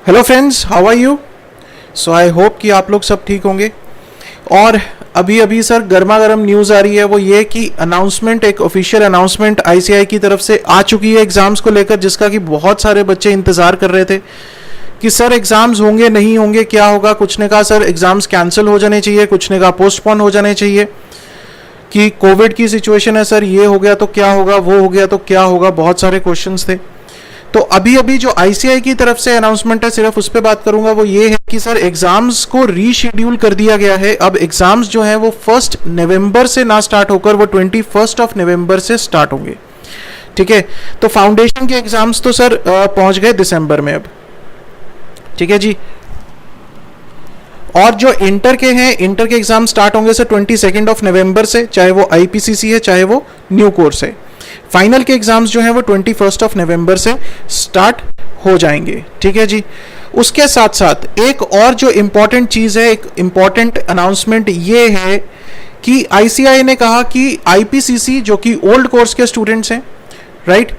Hello friends, how are you? So I hope कि आप लोग सब ठीक होंगे। और अभी अभी सर गर्मा गर्म न्यूज़ आ रही है, वो ये कि अनाउंसमेंट, एक ऑफिशियल अनाउंसमेंट आईसीआई की तरफ से आ चुकी है एग्ज़ाम्स को लेकर, जिसका कि बहुत सारे बच्चे इंतज़ार कर रहे थे कि सर एग्ज़ाम्स होंगे नहीं होंगे, क्या होगा। कुछ ने कहा सर एग्ज़ाम्स कैंसिल हो जाने चाहिए, कुछ ने कहा पोस्टपोन हो जाने चाहिए, कि कोविड की सिचुएशन है सर, ये हो गया तो क्या होगा, वो हो गया तो क्या होगा, बहुत सारे क्वेश्चंस थे। तो अभी अभी जो आईसीआई की तरफ से अनाउंसमेंट है, सिर्फ उस पर बात करूंगा, वो ये है कि सर एग्जाम्स को रीशेड्यूल कर दिया गया है। अब एग्जाम्स जो है वो 1 नवंबर से ना स्टार्ट होकर वो 21 नवंबर से स्टार्ट होंगे। ठीक है, तो फाउंडेशन के एग्जाम्स तो सर पहुंच गए दिसंबर में अब। ठीक है जी। और जो इंटर के हैं, इंटर के एग्जाम स्टार्ट होंगे सर 22 नवंबर से, चाहे वो आईपीसीसी है चाहे वो न्यू कोर्स है। फाइनल के एग्जाम्स जो हैं वो 21 नवंबर से स्टार्ट हो जाएंगे। ठीक है जी। उसके साथ साथ एक और जो इम्पॉर्टेंट चीज़ है, एक इम्पॉर्टेंट अनाउंसमेंट ये है कि आईसीआई ने कहा कि आईपीसीसी जो कि ओल्ड कोर्स के स्टूडेंट्स हैं, राइट,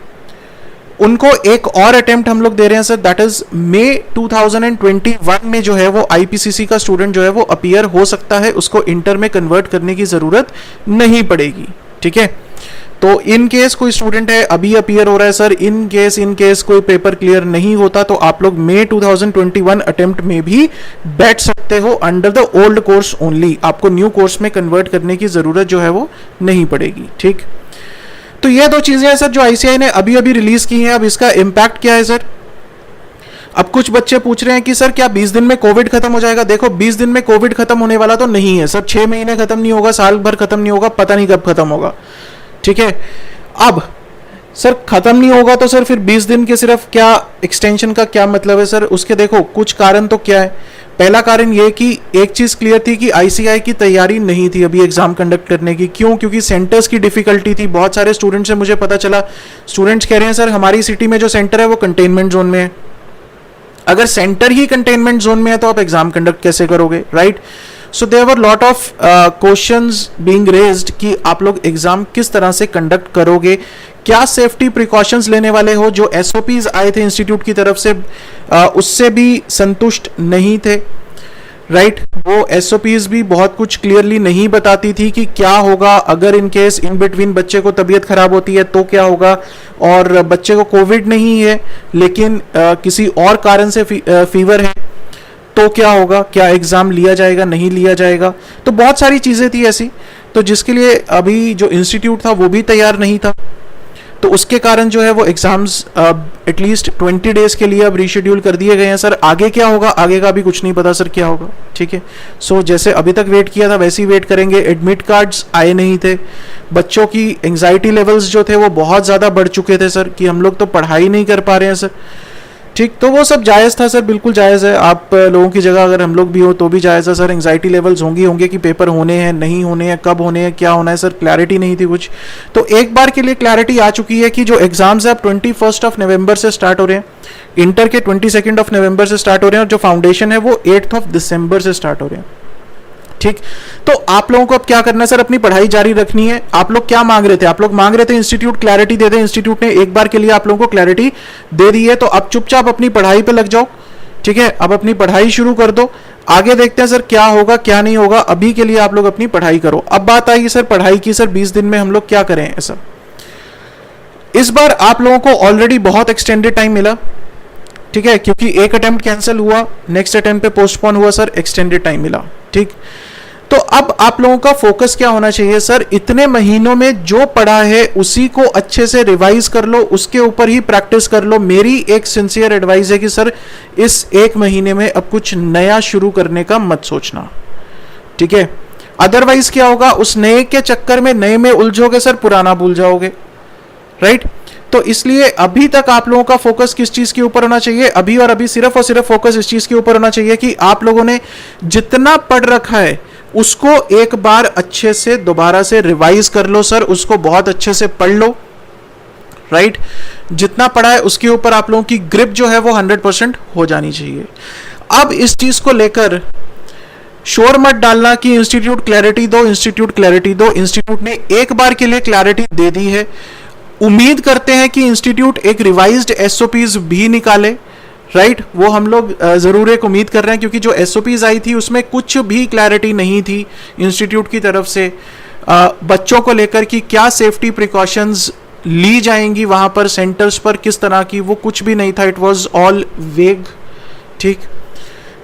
उनको एक और अटेम्प्ट हम लोग दे रहे हैं सर, दैट इज मई 2021 में जो है वो आईपीसीसी का स्टूडेंट जो है वो अपीयर हो सकता है, उसको इंटर में कन्वर्ट करने की ज़रूरत नहीं पड़ेगी। ठीक है, तो इन केस कोई स्टूडेंट है अभी अपीयर हो रहा है सर, इन केस कोई पेपर क्लियर नहीं होता, तो आप लोग मई 2021 अटेम्प्ट में भी बैठ सकते हो under the old course only. आपको न्यू कोर्स में कन्वर्ट करने की ज़रूरत जो है वो नहीं पड़ेगी। ठीक, तो ये दो चीज़ें हैं सर जो आईसीआई ने अभी अभी रिलीज़ की हैं। अब इसका इम्पैक्ट क्या है सर? अब कुछ बच्चे पूछ रहे हैं कि सर क्या 20 दिन में कोविड खत्म हो जाएगा? देखो, 20 दिन में कोविड खत्म होने वाला तो नहीं है सर, 6 महीने खत्म नहीं होगा, साल भर खत्म नहीं होगा, पता नहीं कब खत्म होगा। ठीक है, अब सर खत्म नहीं होगा तो सर फिर 20 दिन के सिर्फ क्या एक्सटेंशन का क्या मतलब है सर? उसके देखो कुछ कारण तो क्या है। पहला कारण ये कि एक चीज क्लियर थी कि आईसीआई की तैयारी नहीं थी अभी एग्जाम कंडक्ट करने की। क्यों? क्योंकि सेंटर्स की डिफिकल्टी थी। बहुत सारे स्टूडेंट्स से मुझे पता चला, स्टूडेंट्स कह रहे हैं सर हमारी सिटी में जो सेंटर है वो कंटेनमेंट जोन में है। अगर सेंटर ही कंटेनमेंट जोन में है तो आप एग्जाम कंडक्ट कैसे करोगे, right? So there were lot of questions being raised कि आप लोग एग्जाम किस तरह से कंडक्ट करोगे, क्या सेफ्टी प्रिकॉशंस लेने वाले हो। जो एसओपीज आए थे इंस्टीट्यूट की तरफ से उससे भी संतुष्ट नहीं थे, राइट? वो एसओपीज भी बहुत कुछ क्लियरली नहीं बताती थी कि क्या होगा अगर इन केस इन बिटवीन बच्चे को तबीयत खराब होती है तो क्या होगा, और बच्चे को कोविड नहीं है लेकिन किसी और कारण से फीवर है तो क्या होगा, क्या एग्जाम लिया जाएगा नहीं लिया जाएगा। तो बहुत सारी चीज़ें थी ऐसी, तो जिसके लिए अभी जो इंस्टीट्यूट था वो भी तैयार नहीं था। तो उसके कारण जो है वो एग्जाम्स एटलीस्ट 20 डेज के लिए अब रीशेड्यूल कर दिए गए हैं सर। आगे क्या होगा, आगे का भी कुछ नहीं पता सर क्या होगा। ठीक है, सो जैसे अभी तक वेट किया था वैसे ही वेट करेंगे। एडमिट कार्ड्स आए नहीं थे, बच्चों की एंग्जाइटी लेवल्स जो थे वो बहुत ज़्यादा बढ़ चुके थे सर, कि हम लोग तो पढ़ाई नहीं कर पा रहे हैं सर। ठीक, तो वो सब जायज़ था सर, बिल्कुल जायज़ है। आप लोगों की जगह अगर हम लोग भी हो तो भी जायज़ है सर। एंग्जाइटी लेवल्स होंगे कि पेपर होने हैं नहीं होने हैं, कब होने हैं, क्या होना है सर, क्लैरिटी नहीं थी कुछ। तो एक बार के लिए क्लैरिटी आ चुकी है कि जो एग्जाम्स है अब 21 नवंबर से स्टार्ट हो रहे हैं, इंटर के 22 नवंबर से स्टार्ट हो रहे हैं, और जो फाउंडेशन है वो 8 दिसंबर से स्टार्ट हो रहे हैं। ठीक, तो आप लोगों को अब क्या करना है सर, अपनी पढ़ाई जारी रखनी है। आप लोग क्या मांग रहे थे? आप लोग मांग रहे थे इंस्टीट्यूट क्लैरिटी दे दे। इंस्टीट्यूट ने एक बार के लिए आप लोगों को क्लैरिटी दे दी है, तो अब चुपचाप अपनी पढ़ाई पे लग जाओ। ठीक है, अब अपनी पढ़ाई शुरू कर दो। आगे देखते हैं सर क्या होगा क्या नहीं होगा। अभी के लिए आप लोग अपनी पढ़ाई करो। अब बात आएगी सर पढ़ाई की, सर 20 दिन में हम लोग क्या करें ऐसा। इस बार आप लोगों को ऑलरेडी बहुत एक्सटेंडेड टाइम मिला, ठीक है, क्योंकि एक अटेम्प्ट कैंसिल हुआ, नेक्स्ट अटेम्प्ट पे पोस्टपोन हुआ सर, एक्सटेंडेड टाइम मिला। ठीक, तो अब आप लोगों का फोकस क्या होना चाहिए सर? इतने महीनों में जो पढ़ा है उसी को अच्छे से रिवाइज कर लो, उसके ऊपर ही प्रैक्टिस कर लो। मेरी एक सिंसियर एडवाइस है कि सर इस एक महीने में अब कुछ नया शुरू करने का मत सोचना। ठीक है, अदरवाइज क्या होगा, उस नए के चक्कर में नए में उलझोगे सर, पुराना भूल जाओगे, राइट? तो इसलिए अभी तक आप लोगों का फोकस किस चीज के ऊपर होना चाहिए? अभी और अभी सिर्फ और सिर्फ फोकस इस चीज के ऊपर होना चाहिए कि आप लोगों ने जितना पढ़ रखा है उसको एक बार अच्छे से दोबारा से रिवाइज कर लो सर, उसको बहुत अच्छे से पढ़ लो, राइट? जितना पढ़ा है उसके ऊपर आप लोगों की ग्रिप जो है वो 100% हो जानी चाहिए। अब इस चीज को लेकर शोर मत डालना कि इंस्टीट्यूट क्लैरिटी दो, इंस्टीट्यूट क्लैरिटी दो। इंस्टीट्यूट ने एक बार के लिए क्लैरिटी दे दी है। उम्मीद करते हैं कि इंस्टीट्यूट एक रिवाइज्ड एसओपीज भी निकाले, राइट वो हम लोग ज़रूर एक उम्मीद कर रहे हैं, क्योंकि जो एसओपीज आई थी उसमें कुछ भी क्लैरिटी नहीं थी इंस्टीट्यूट की तरफ से बच्चों को लेकर कि क्या सेफ्टी प्रिकॉशंस ली जाएंगी वहाँ पर सेंटर्स पर, किस तरह की, वो कुछ भी नहीं था. इट वाज ऑल वेग. ठीक,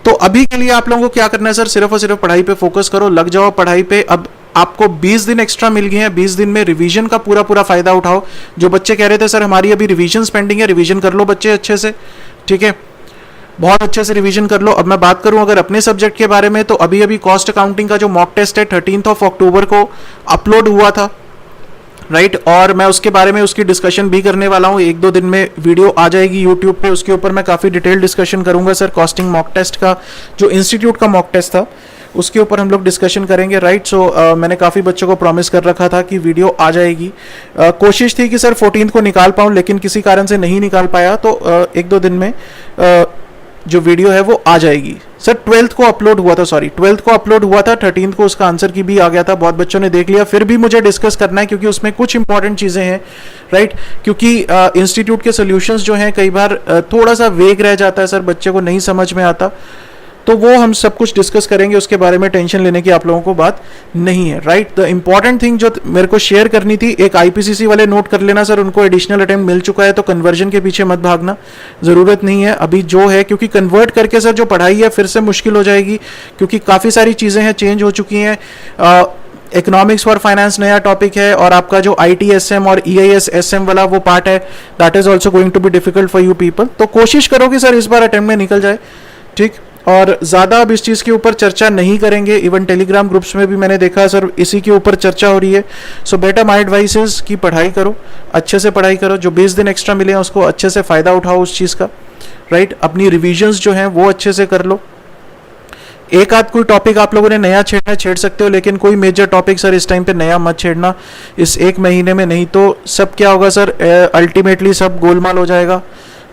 तो अभी के लिए आप लोगों को क्या करना है सर, सिर्फ और सिर्फ पढ़ाई पे फोकस करो, लग जाओ पढ़ाई पे. अब आपको 20 दिन एक्स्ट्रा मिल गए हैं, 20 दिन में रिवीजन का पूरा फायदा उठाओ. जो बच्चे कह रहे थे सर हमारी अभी रिवीजन पेंडिंग है, रिवीजन कर लो बच्चे अच्छे से. ठीक है, बहुत अच्छे से रिवीजन कर लो. अब मैं बात करूं अगर अपने सब्जेक्ट के बारे में, तो अभी अभी कॉस्ट अकाउंटिंग का जो मॉक टेस्ट है 13 अक्टूबर को अपलोड हुआ था, राइट और मैं उसके बारे में उसकी डिस्कशन भी करने वाला हूँ. 1-2 दिन में वीडियो आ जाएगी यूट्यूब पे, उसके ऊपर मैं काफ़ी डिटेल डिस्कशन करूंगा सर. कॉस्टिंग मॉक टेस्ट का जो इंस्टीट्यूट का मॉक टेस्ट था उसके ऊपर हम लोग डिस्कशन करेंगे, राइट. सो मैंने काफ़ी बच्चों को प्रॉमिस कर रखा था कि वीडियो आ जाएगी. कोशिश थी कि सर 14 को निकाल पाऊँ, लेकिन किसी कारण से नहीं निकाल पाया, तो 1-2 दिन में जो वीडियो है वो आ जाएगी सर. 12th को अपलोड हुआ था, सॉरी 12th को अपलोड हुआ था, 13th को उसका आंसर की भी आ गया था. बहुत बच्चों ने देख लिया, फिर भी मुझे डिस्कस करना है क्योंकि उसमें कुछ इंपॉर्टेंट चीज़ें हैं, राइट. क्योंकि इंस्टीट्यूट के सोल्यूशंस जो हैं कई बार थोड़ा सा वेग रह जाता है सर, बच्चे को नहीं समझ में आता, तो वो हम सब कुछ डिस्कस करेंगे. उसके बारे में टेंशन लेने की आप लोगों को बात नहीं है, राइट. द इंपॉर्टेंट थिंग जो मेरे को शेयर करनी थी, एक आईपीसीसी वाले नोट कर लेना सर, उनको एडिशनल अटेम्प्ट मिल चुका है, तो कन्वर्जन के पीछे मत भागना, ज़रूरत नहीं है अभी जो है, क्योंकि कन्वर्ट करके सर जो पढ़ाई है फिर से मुश्किल हो जाएगी, क्योंकि काफ़ी सारी चीज़ें हैं चेंज हो चुकी हैं. इकोनॉमिक्स फॉर फाइनेंस नया टॉपिक है, और आपका जो ITSM और EIS-SM वाला वो पार्ट है, that is also going to be difficult for you people. तो कोशिश करो कि सर इस बार अटेम्प्ट में निकल जाए, ठीक. और ज़्यादा अब इस चीज़ के ऊपर चर्चा नहीं करेंगे. इवन टेलीग्राम ग्रुप्स में भी मैंने देखा सर इसी के ऊपर चर्चा हो रही है. सो बेटा माई एडवाइस इज कि पढ़ाई करो, अच्छे से पढ़ाई करो. जो 20 दिन एक्स्ट्रा मिले हैं उसको अच्छे से फ़ायदा उठाओ उस चीज़ का, राइट. अपनी रिविजन्स जो हैं वो अच्छे से कर लो. एक आध कोई टॉपिक आप लोगों ने नया छेड़ना छेड़ सकते हो, लेकिन कोई मेजर टॉपिक सर इस टाइम पे नया मत छेड़ना इस 1 महीने में, नहीं तो सब क्या होगा सर, अल्टीमेटली सब गोलमाल हो जाएगा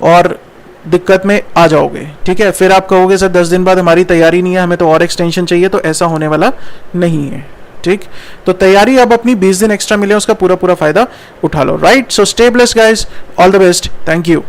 और दिक्कत में आ जाओगे. ठीक है, फिर आप कहोगे सर 10 दिन बाद हमारी तैयारी नहीं है, हमें तो और एक्सटेंशन चाहिए, तो ऐसा होने वाला नहीं है. ठीक, तो तैयारी अब अपनी 20 दिन एक्स्ट्रा मिले उसका पूरा फायदा उठा लो, right. So stay blessed guys, all the best, thank you.